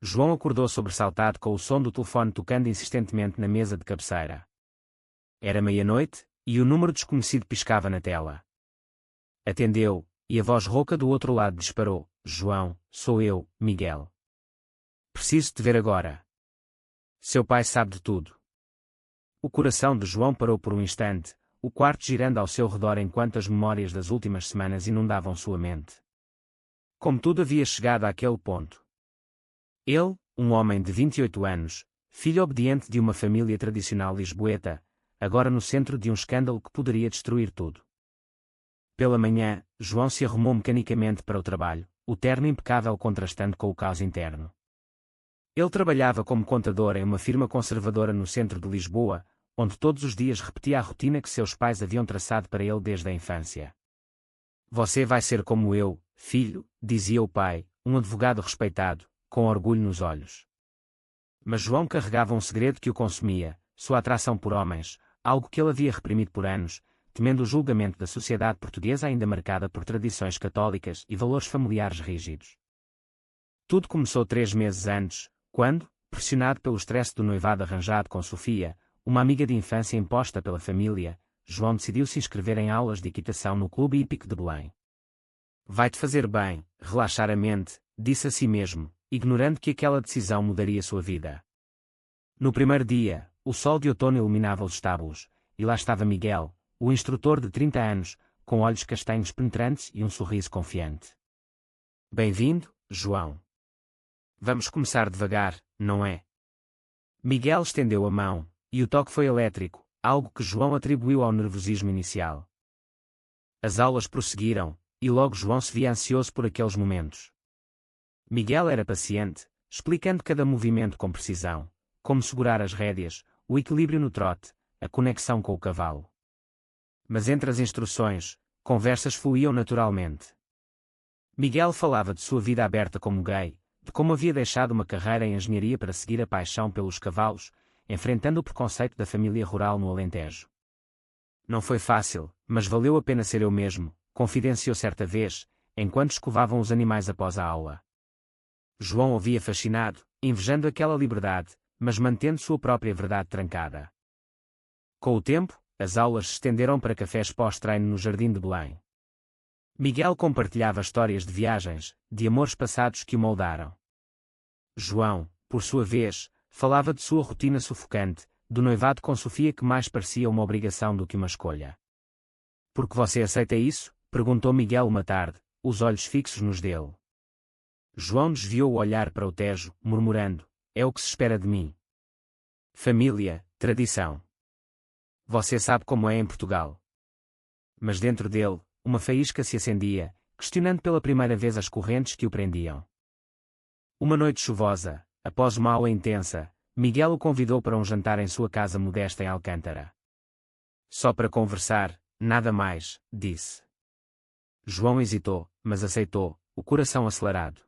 João acordou sobressaltado com o som do telefone tocando insistentemente na mesa de cabeceira. Era meia-noite, e o número desconhecido piscava na tela. Atendeu, e a voz rouca do outro lado disparou: João, sou eu, Miguel. Preciso te ver agora. Seu pai sabe de tudo. O coração de João parou por um instante, o quarto girando ao seu redor enquanto as memórias das últimas semanas inundavam sua mente. Como tudo havia chegado àquele ponto. Ele, um homem de 28 anos, filho obediente de uma família tradicional lisboeta, agora no centro de um escândalo que poderia destruir tudo. Pela manhã, João se arrumou mecanicamente para o trabalho, o terno impecável contrastando com o caos interno. Ele trabalhava como contador em uma firma conservadora no centro de Lisboa, onde todos os dias repetia a rotina que seus pais haviam traçado para ele desde a infância. Você vai ser como eu, filho, dizia o pai, um advogado respeitado, com orgulho nos olhos. Mas João carregava um segredo que o consumia, sua atração por homens, algo que ele havia reprimido por anos, temendo o julgamento da sociedade portuguesa ainda marcada por tradições católicas e valores familiares rígidos. Tudo começou 3 meses antes, quando, pressionado pelo estresse do noivado arranjado com Sofia, uma amiga de infância imposta pela família, João decidiu se inscrever em aulas de equitação no Clube Hípico de Belém. Vai-te fazer bem, relaxar a mente, disse a si mesmo, ignorando que aquela decisão mudaria sua vida. No primeiro dia, o sol de outono iluminava os estábulos, e lá estava Miguel, o instrutor de 30 anos, com olhos castanhos penetrantes e um sorriso confiante. Bem-vindo, João. Vamos começar devagar, não é? Miguel estendeu a mão, e o toque foi elétrico, algo que João atribuiu ao nervosismo inicial. As aulas prosseguiram, e logo João se via ansioso por aqueles momentos. Miguel era paciente, explicando cada movimento com precisão, como segurar as rédeas, o equilíbrio no trote, a conexão com o cavalo. Mas entre as instruções, conversas fluíam naturalmente. Miguel falava de sua vida aberta como gay, de como havia deixado uma carreira em engenharia para seguir a paixão pelos cavalos, enfrentando o preconceito da família rural no Alentejo. Não foi fácil, mas valeu a pena ser eu mesmo, confidenciou certa vez, enquanto escovavam os animais após a aula. João ouvia fascinado, invejando aquela liberdade, mas mantendo sua própria verdade trancada. Com o tempo, as aulas se estenderam para cafés pós-treino no Jardim de Belém. Miguel compartilhava histórias de viagens, de amores passados que o moldaram. João, por sua vez, falava de sua rotina sufocante, do noivado com Sofia que mais parecia uma obrigação do que uma escolha. Por que você aceita isso? Perguntou Miguel uma tarde, os olhos fixos nos dele. João desviou o olhar para o Tejo, murmurando: é o que se espera de mim. Família, tradição. Você sabe como é em Portugal. Mas dentro dele, uma faísca se acendia, questionando pela primeira vez as correntes que o prendiam. Uma noite chuvosa, após uma aula intensa, Miguel o convidou para um jantar em sua casa modesta em Alcântara. Só para conversar, nada mais, disse. João hesitou, mas aceitou, o coração acelerado.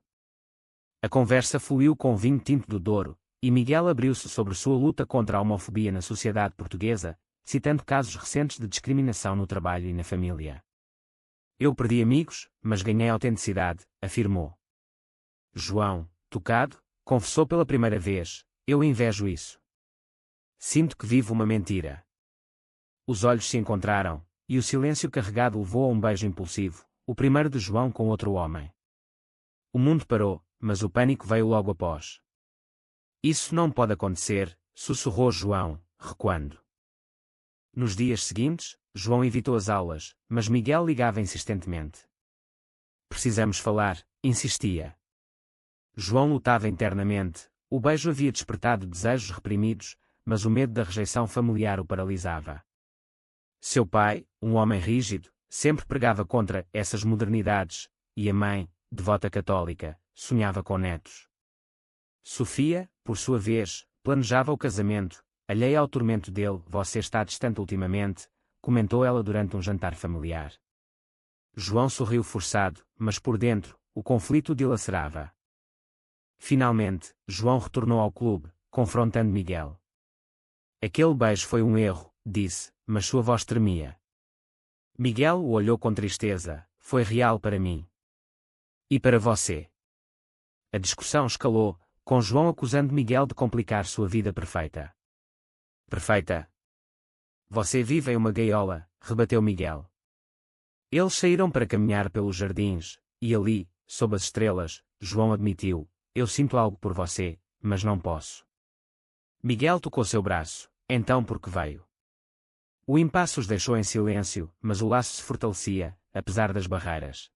A conversa fluiu com vinho tinto do Douro, e Miguel abriu-se sobre sua luta contra a homofobia na sociedade portuguesa, citando casos recentes de discriminação no trabalho e na família. Eu perdi amigos, mas ganhei autenticidade, afirmou. João, tocado, confessou pela primeira vez: eu invejo isso. Sinto que vivo uma mentira. Os olhos se encontraram, e o silêncio carregado levou a um beijo impulsivo, o primeiro de João com outro homem. O mundo parou, mas o pânico veio logo após. Isso não pode acontecer, sussurrou João, recuando. Nos dias seguintes, João evitou as aulas, mas Miguel ligava insistentemente. Precisamos falar, insistia. João lutava internamente, o beijo havia despertado desejos reprimidos, mas o medo da rejeição familiar o paralisava. Seu pai, um homem rígido, sempre pregava contra essas modernidades, e a mãe, devota católica, sonhava com netos. Sofia, por sua vez, planejava o casamento, alheia ao tormento dele. Você está distante ultimamente, comentou ela durante um jantar familiar. João sorriu forçado, mas por dentro, o conflito o dilacerava. Finalmente, João retornou ao clube, confrontando Miguel. Aquele beijo foi um erro, disse, mas sua voz tremia. Miguel o olhou com tristeza: foi real para mim. E para você? A discussão escalou, com João acusando Miguel de complicar sua vida perfeita. Perfeita? Você vive em uma gaiola, rebateu Miguel. Eles saíram para caminhar pelos jardins, e ali, sob as estrelas, João admitiu: eu sinto algo por você, mas não posso. Miguel tocou seu braço. Então por que veio? O impasse os deixou em silêncio, mas o laço se fortalecia, apesar das barreiras.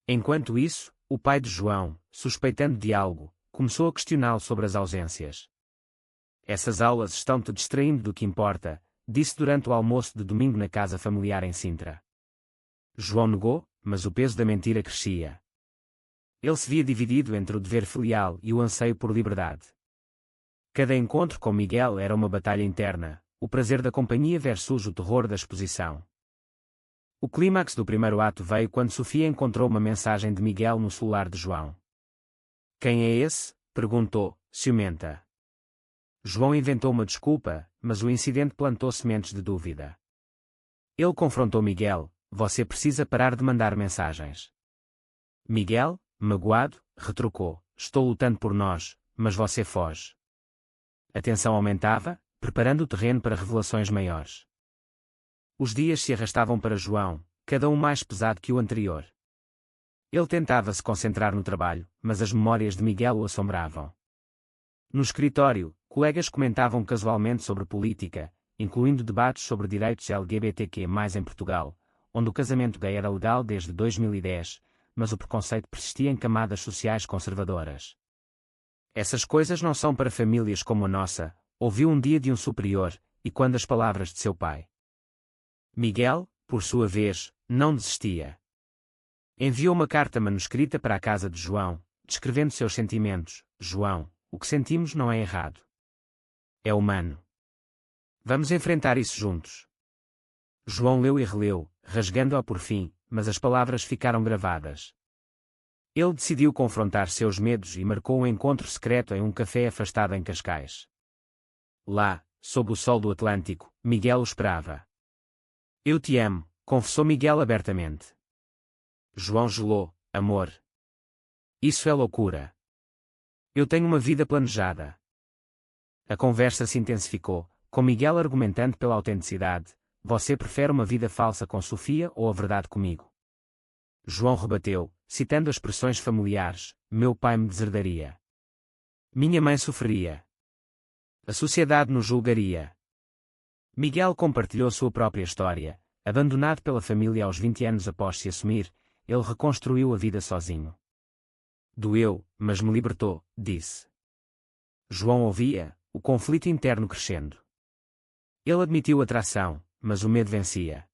Enquanto isso, o pai de João, suspeitando de algo, começou a questioná-lo sobre as ausências. Essas aulas estão-te distraindo do que importa, disse durante o almoço de domingo na casa familiar em Sintra. João negou, mas o peso da mentira crescia. Ele se via dividido entre o dever filial e o anseio por liberdade. Cada encontro com Miguel era uma batalha interna, o prazer da companhia versus o terror da exposição. O clímax do primeiro ato veio quando Sofia encontrou uma mensagem de Miguel no celular de João. Quem é esse? Perguntou, ciumenta. João inventou uma desculpa, mas o incidente plantou sementes de dúvida. Ele confrontou Miguel: você precisa parar de mandar mensagens. Miguel, magoado, retrucou: estou lutando por nós, mas você foge. A tensão aumentava, preparando o terreno para revelações maiores. Os dias se arrastavam para João, cada um mais pesado que o anterior. Ele tentava se concentrar no trabalho, mas as memórias de Miguel o assombravam. No escritório, colegas comentavam casualmente sobre política, incluindo debates sobre direitos LGBTQ+ em Portugal, onde o casamento gay era legal desde 2010, mas o preconceito persistia em camadas sociais conservadoras. Essas coisas não são para famílias como a nossa, ouviu um dia de um superior, e quando as palavras de seu pai. Miguel, por sua vez, não desistia. Enviou uma carta manuscrita para a casa de João, descrevendo seus sentimentos. João, o que sentimos não é errado. É humano. Vamos enfrentar isso juntos. João leu e releu, rasgando-a por fim, mas as palavras ficaram gravadas. Ele decidiu confrontar seus medos e marcou um encontro secreto em um café afastado em Cascais. Lá, sob o sol do Atlântico, Miguel o esperava. Eu te amo, confessou Miguel abertamente. João gelou: amor. Isso é loucura. Eu tenho uma vida planejada. A conversa se intensificou, com Miguel argumentando pela autenticidade: você prefere uma vida falsa com Sofia ou a verdade comigo? João rebateu, citando expressões familiares: meu pai me deserdaria. Minha mãe sofreria. A sociedade nos julgaria. Miguel compartilhou sua própria história. Abandonado pela família aos 20 anos após se assumir, ele reconstruiu a vida sozinho. Doeu, mas me libertou, disse. João ouvia, o conflito interno crescendo. Ele admitiu a traição, mas o medo vencia.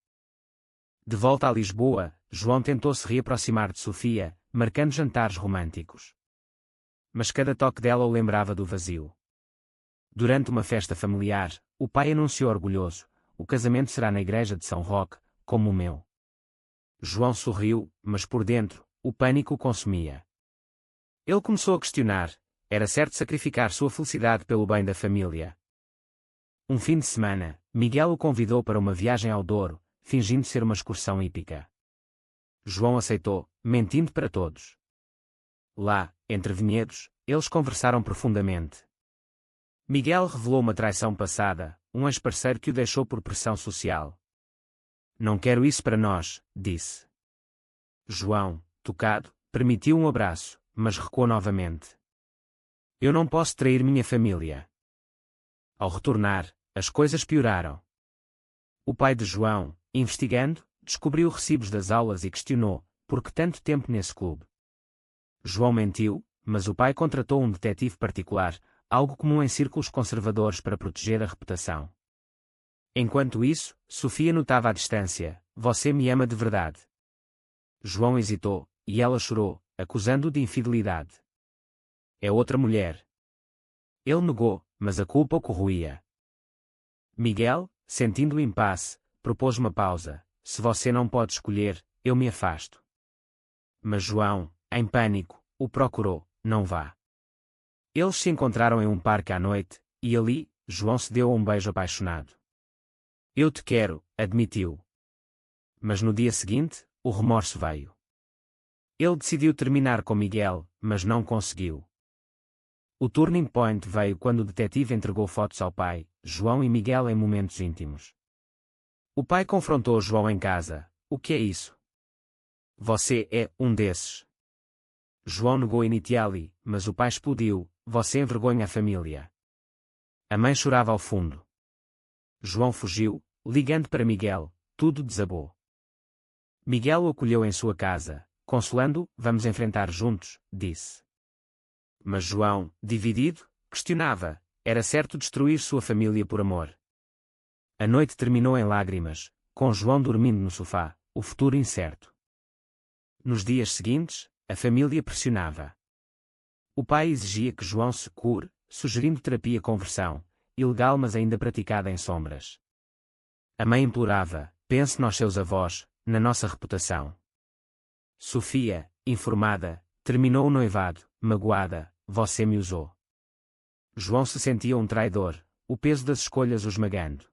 De volta a Lisboa, João tentou se reaproximar de Sofia, marcando jantares românticos. Mas cada toque dela o lembrava do vazio. Durante uma festa familiar, o pai anunciou orgulhoso: o casamento será na igreja de São Roque, como o meu. João sorriu, mas por dentro, o pânico o consumia. Ele começou a questionar: era certo sacrificar sua felicidade pelo bem da família? Um fim de semana, Miguel o convidou para uma viagem ao Douro, fingindo ser uma excursão hípica. João aceitou, mentindo para todos. Lá, entre vinhedos, eles conversaram profundamente. Miguel revelou uma traição passada, um ex-parceiro que o deixou por pressão social. Não quero isso para nós, disse. João, tocado, permitiu um abraço, mas recuou novamente. Eu não posso trair minha família. Ao retornar, as coisas pioraram. O pai de João, investigando, descobriu recibos das aulas e questionou: por que tanto tempo nesse clube? João mentiu, mas o pai contratou um detetive particular, algo comum em círculos conservadores para proteger a reputação. Enquanto isso, Sofia notava à distância: você me ama de verdade? João hesitou, e ela chorou, acusando-o de infidelidade. É outra mulher. Ele negou, mas a culpa o corroía. Miguel, sentindo o impasse, propôs uma pausa: se você não pode escolher, eu me afasto. Mas João, em pânico, o procurou: não vá. Eles se encontraram em um parque à noite, e ali, João se deu um beijo apaixonado. Eu te quero, admitiu. Mas no dia seguinte, o remorso veio. Ele decidiu terminar com Miguel, mas não conseguiu. O turning point veio quando o detetive entregou fotos ao pai, João e Miguel em momentos íntimos. O pai confrontou João em casa. O que é isso? Você é um desses. João negou initially, mas o pai explodiu. Você envergonha a família. A mãe chorava ao fundo. João fugiu, ligando para Miguel. Tudo desabou. Miguel o acolheu em sua casa, consolando-o. Vamos enfrentar juntos, disse. Mas João, dividido, questionava. Era certo destruir sua família por amor. A noite terminou em lágrimas, com João dormindo no sofá, o futuro incerto. Nos dias seguintes, a família pressionava. O pai exigia que João se cure, sugerindo terapia conversão, ilegal mas ainda praticada em sombras. A mãe implorava, pense nos seus avós, na nossa reputação. Sofia, informada, terminou o noivado, magoada, você me usou. João se sentia um traidor, o peso das escolhas o esmagando.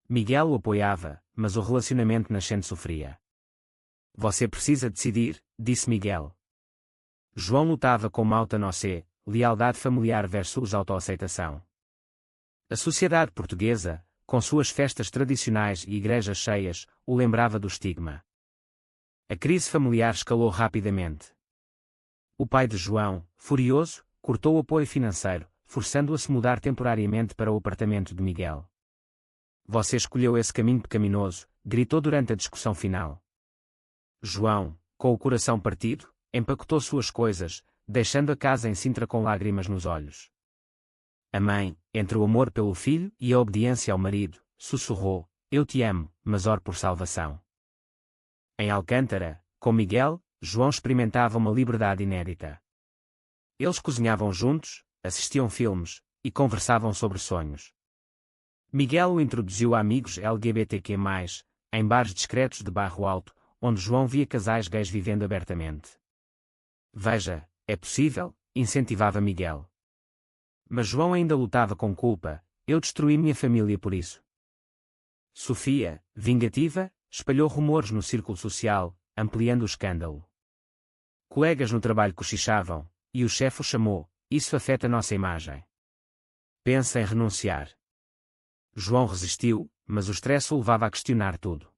Miguel o apoiava, mas o relacionamento nascente sofria. Você precisa decidir, disse Miguel. João lutava com Mauta Nossé, lealdade familiar versus autoaceitação. A sociedade portuguesa, com suas festas tradicionais e igrejas cheias, o lembrava do estigma. A crise familiar escalou rapidamente. O pai de João, furioso, cortou o apoio financeiro, forçando-o a se mudar temporariamente para o apartamento de Miguel. Você escolheu esse caminho pecaminoso, gritou durante a discussão final. João, com o coração partido, empacotou suas coisas, deixando a casa em Sintra com lágrimas nos olhos. A mãe, entre o amor pelo filho e a obediência ao marido, sussurrou, eu te amo, mas oro por salvação. Em Alcântara, com Miguel, João experimentava uma liberdade inédita. Eles cozinhavam juntos, assistiam filmes, e conversavam sobre sonhos. Miguel o introduziu a amigos LGBTQ+, em bares discretos de Barro Alto, onde João via casais gays vivendo abertamente. Veja, é possível, incentivava Miguel. Mas João ainda lutava com culpa, eu destruí minha família por isso. Sofia, vingativa, espalhou rumores no círculo social, ampliando o escândalo. Colegas no trabalho cochichavam, e o chefe o chamou, isso afeta nossa imagem. Pensa em renunciar. João resistiu, mas o stress o levava a questionar tudo.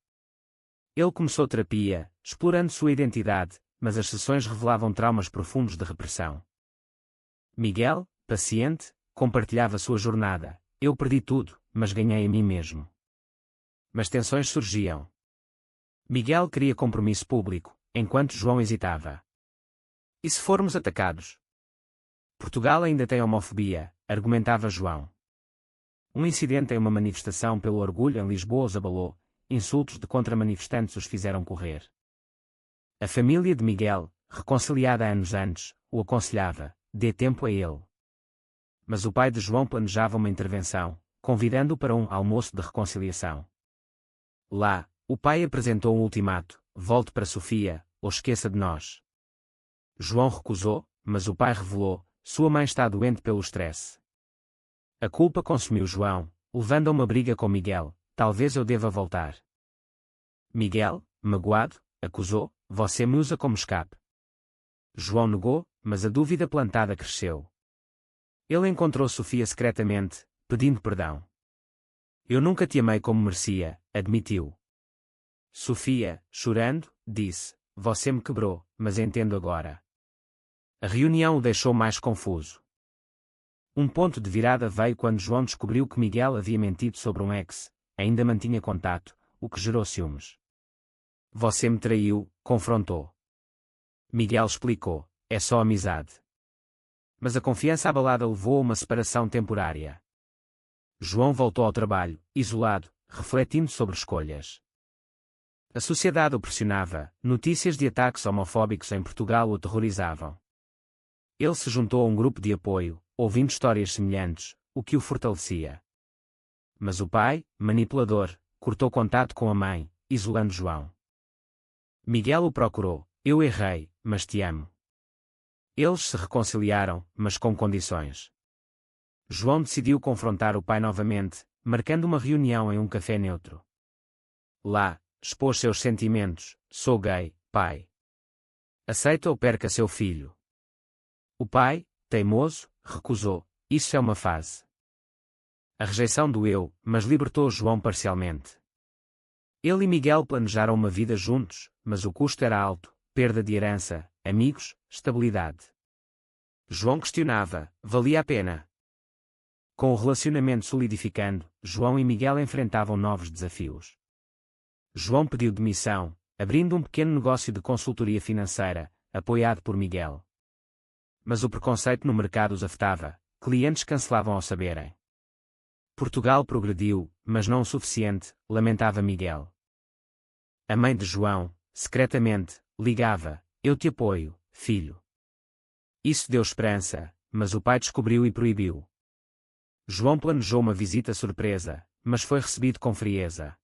Ele começou terapia, explorando sua identidade, mas as sessões revelavam traumas profundos de repressão. Miguel, paciente, compartilhava sua jornada. Eu perdi tudo, mas ganhei a mim mesmo. Mas tensões surgiam. Miguel queria compromisso público, enquanto João hesitava. E se formos atacados? Portugal ainda tem homofobia, argumentava João. Um incidente em uma manifestação pelo orgulho em Lisboa os abalou, insultos de contra-manifestantes os fizeram correr. A família de Miguel, reconciliada anos antes, o aconselhava, dê tempo a ele. Mas o pai de João planejava uma intervenção, convidando-o para um almoço de reconciliação. Lá, o pai apresentou um ultimato, volte para Sofia, ou esqueça de nós. João recusou, mas o pai revelou, sua mãe está doente pelo estresse. A culpa consumiu João, levando a uma briga com Miguel, talvez eu deva voltar. Miguel, magoado, acusou, você me usa como escape. João negou, mas a dúvida plantada cresceu. Ele encontrou Sofia secretamente, pedindo perdão. Eu nunca te amei como merecia, admitiu. Sofia, chorando, disse, você me quebrou, mas entendo agora. A reunião o deixou mais confuso. Um ponto de virada veio quando João descobriu que Miguel havia mentido sobre um ex, ainda mantinha contato, o que gerou ciúmes. Você me traiu, confrontou. Miguel explicou, é só amizade. Mas a confiança abalada levou a uma separação temporária. João voltou ao trabalho, isolado, refletindo sobre escolhas. A sociedade o pressionava, notícias de ataques homofóbicos em Portugal o aterrorizavam. Ele se juntou a um grupo de apoio, ouvindo histórias semelhantes, o que o fortalecia. Mas o pai, manipulador, cortou contato com a mãe, isolando João. Miguel o procurou, eu errei, mas te amo. Eles se reconciliaram, mas com condições. João decidiu confrontar o pai novamente, marcando uma reunião em um café neutro. Lá, expôs seus sentimentos, sou gay, pai. Aceita ou perca seu filho. O pai, teimoso, recusou. Isso é uma fase. A rejeição doeu, mas libertou João parcialmente. Ele e Miguel planejaram uma vida juntos, mas o custo era alto: perda de herança, amigos, estabilidade. João questionava: valia a pena? Com o relacionamento solidificando, João e Miguel enfrentavam novos desafios. João pediu demissão, abrindo um pequeno negócio de consultoria financeira, apoiado por Miguel. Mas o preconceito no mercado os afetava, clientes cancelavam ao saberem. Portugal progrediu, mas não o suficiente, lamentava Miguel. A mãe de João, secretamente, ligava: eu te apoio, filho. Isso deu esperança, mas o pai descobriu e proibiu. João planejou uma visita surpresa, mas foi recebido com frieza.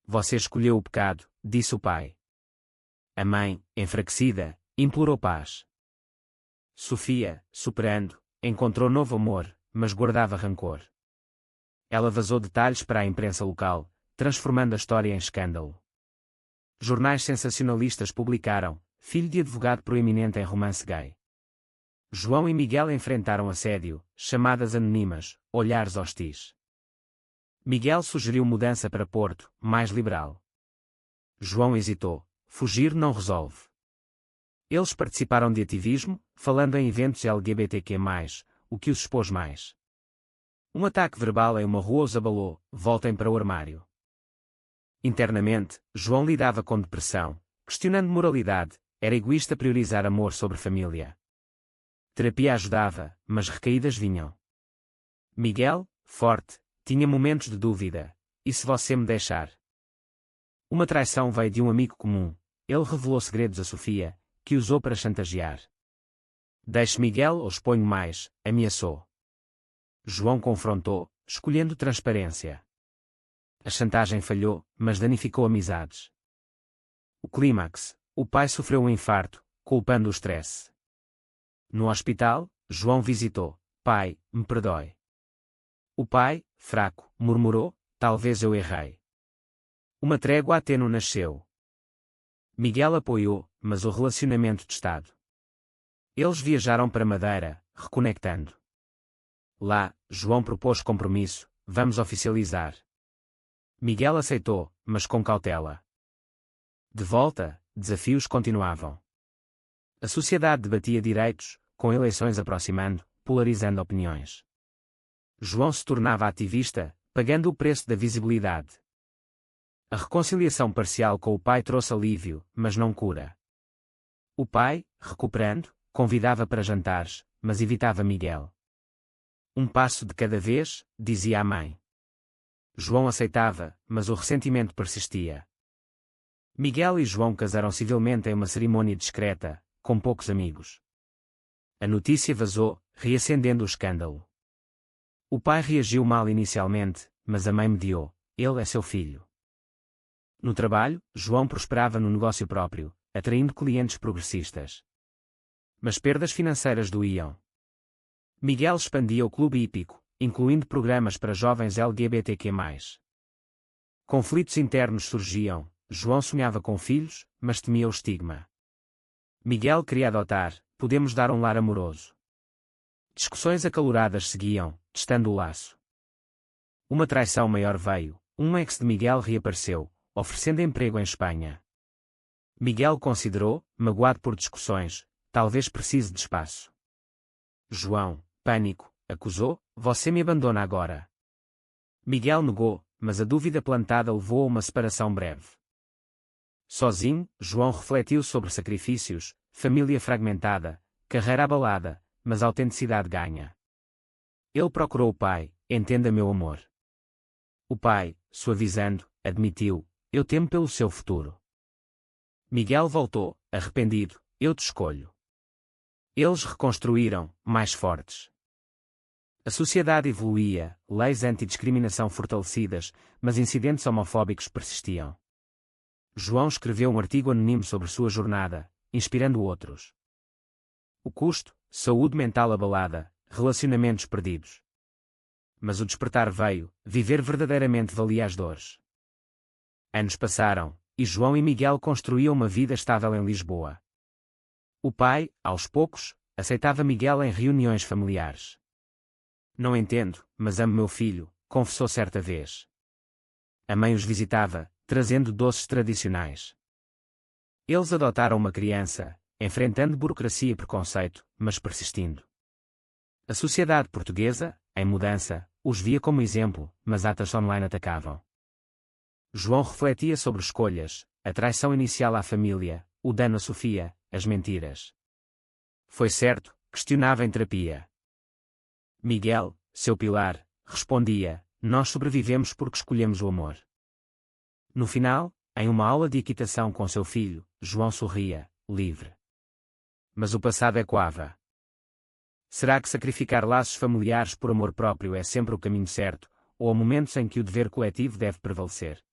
Você escolheu o pecado, disse o pai. A mãe, enfraquecida, implorou paz. Sofia, superando, encontrou novo amor, mas guardava rancor. Ela vazou detalhes para a imprensa local, transformando a história em escândalo. Jornais sensacionalistas publicaram: filho de advogado proeminente em romance gay. João e Miguel enfrentaram assédio, chamadas anônimas, olhares hostis. Miguel sugeriu mudança para Porto, mais liberal. João hesitou: fugir não resolve. Eles participaram de ativismo, falando em eventos LGBTQ+, o que os expôs mais. Um ataque verbal em uma rua os abalou: voltem para o armário. Internamente, João lidava com depressão, questionando moralidade: era egoísta priorizar amor sobre família. Terapia ajudava, mas recaídas vinham. Miguel, forte, tinha momentos de dúvida: e se você me deixar? Uma traição veio de um amigo comum. Ele revelou segredos a Sofia, que usou para chantagear. Deixe Miguel ou exponho mais, ameaçou. João confrontou, escolhendo transparência. A chantagem falhou, mas danificou amizades. O clímax: o pai sofreu um infarto, culpando o estresse. No hospital, João visitou: pai, me perdoe. O pai, fraco, murmurou: talvez eu errei. Uma trégua tênue nasceu. Miguel apoiou, mas o relacionamento testado. Eles viajaram para Madeira, reconectando. Lá, João propôs compromisso: vamos oficializar. Miguel aceitou, mas com cautela. De volta, desafios continuavam. A sociedade debatia direitos, com eleições aproximando, polarizando opiniões. João se tornava ativista, pagando o preço da visibilidade. A reconciliação parcial com o pai trouxe alívio, mas não cura. O pai, recuperando, convidava para jantares, mas evitava Miguel. Um passo de cada vez, dizia a mãe. João aceitava, mas o ressentimento persistia. Miguel e João casaram civilmente em uma cerimônia discreta, com poucos amigos. A notícia vazou, reacendendo o escândalo. O pai reagiu mal inicialmente, mas a mãe mediou: ele é seu filho. No trabalho, João prosperava no negócio próprio, atraindo clientes progressistas. Mas perdas financeiras doíam. Miguel expandia o clube hípico, incluindo programas para jovens LGBTQ+. Conflitos internos surgiam. João sonhava com filhos, mas temia o estigma. Miguel queria adotar: podemos dar um lar amoroso. Discussões acaloradas seguiam, testando o laço. Uma traição maior veio: um ex de Miguel reapareceu, oferecendo emprego em Espanha. Miguel considerou, magoado por discussões: talvez precise de espaço. João, pânico, acusou: você me abandona agora. Miguel negou, mas a dúvida plantada levou a uma separação breve. Sozinho, João refletiu sobre sacrifícios, família fragmentada, carreira abalada, mas autenticidade ganha. Ele procurou o pai: entenda meu amor. O pai, suavizando, admitiu: eu temo pelo seu futuro. Miguel voltou, arrependido: eu te escolho. Eles reconstruíram, mais fortes. A sociedade evoluía, leis antidiscriminação fortalecidas, mas incidentes homofóbicos persistiam. João escreveu um artigo anónimo sobre sua jornada, inspirando outros. O custo: saúde mental abalada, relacionamentos perdidos. Mas o despertar veio: viver verdadeiramente valia as dores. Anos passaram, e João e Miguel construíam uma vida estável em Lisboa. O pai, aos poucos, aceitava Miguel em reuniões familiares. Não entendo, mas amo meu filho, confessou certa vez. A mãe os visitava, trazendo doces tradicionais. Eles adotaram uma criança, enfrentando burocracia e preconceito, mas persistindo. A sociedade portuguesa, em mudança, os via como exemplo, mas atas online atacavam. João refletia sobre escolhas, a traição inicial à família, o dano a Sofia, as mentiras. Foi certo, questionava em terapia. Miguel, seu pilar, respondia: nós sobrevivemos porque escolhemos o amor. No final, em uma aula de equitação com seu filho, João sorria, livre. Mas o passado ecoava. Será que sacrificar laços familiares por amor próprio é sempre o caminho certo, ou há momentos em que o dever coletivo deve prevalecer?